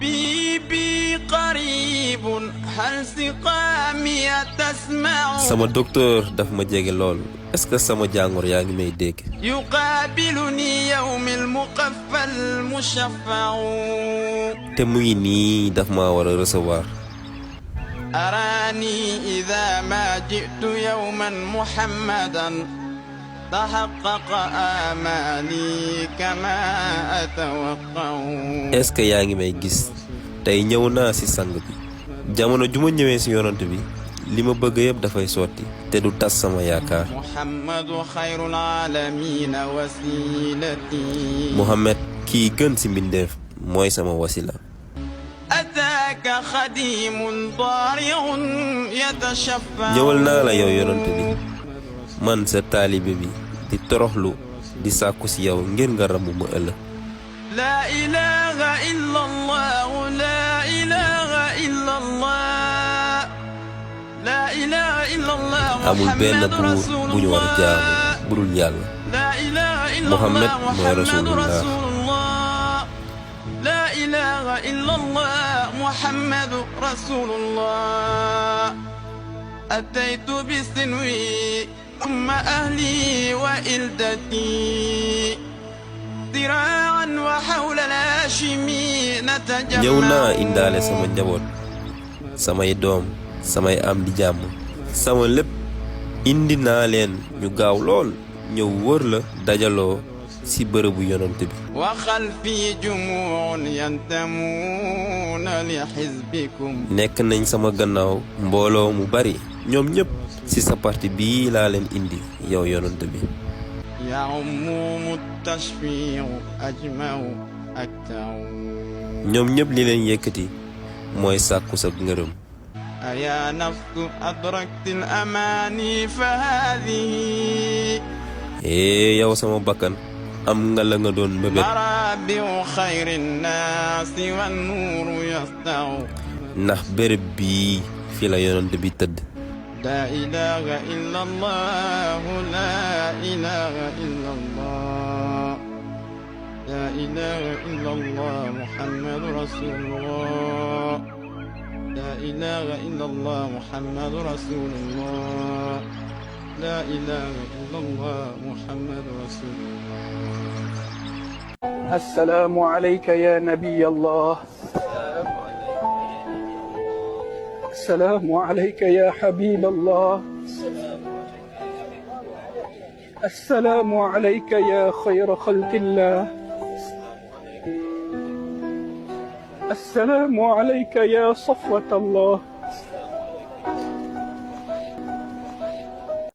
بي قريب هل سقامي تسمع sama docteur daf ma jege lool est-ce que sama jàngor yaa ngi may dégg يقابلني يوم المقفى المشفع te mu ngi nii daf ma war a recevoir أراني إذا ما جئت يوما محمدا تحقق آمالي كما أتوقع est-ce que yaa ngi may gis tey ñëw naa ci sang bi jamono ju ma ñëwee ci yonent bi li ma bëgg yëpp dafay sotti te du tas sama yaakaar محمد خير العالمين وسيلتي Muhammad kii gën ci mbindeef mooy sama wasila أتاك خديم ضارع يتشفع ñëwal naa la yow yonent bi man sa taalibe bi di toroxlu di sàkku ci yow ngir nga rambu ma ëllëg لا إله إلا الله لا إله إلا الله لا إله إلا الله amul benn محمد buur رسول bu ñu war a jaamu الله budul yàlla لا إله إلا محمد الله mooy محمد rasulullah. رسول الله لا إله إلا الله محمد رسول الله أتيت بسنوي ثم أهلي وإلدتي ذراعا وحول الهاشمي نتجمع ñëw naa indaale sama njaboot samay doom samay am di jàmm sama lépp indi naa leen ñu gaaw lool ñëw wër la dajaloo ci bërëbu yonent bi وخلفي جموع ينتمون لحزبكم nekk nañ sama gannaaw mbooloo mu bari ñoom ñëpp ci sa parti bii laa leen indi yow yonent bi يعموم التشفيع أجمع أكتع ñoom ñëpp li leen yëkkati mooy sàkku sa ngërëm أيا نفس أدركت الأماني فهذه yow sama bakkan am nga la nga doon mébét مرابع خير الناس والنور يسطع ndax béréb bii fi la yonent bi tëdd لا إله إلا الله لا إله إلا الله لا إله إلا الله محمد رسول الله لا إله إلا الله محمد رسول الله لا إله إلا الله محمد رسول الله السلام عليك يا نبي الله السلام عليك يا حبيب الله السلام عليك يا خير خلق الله السلام عليك يا صفوة الله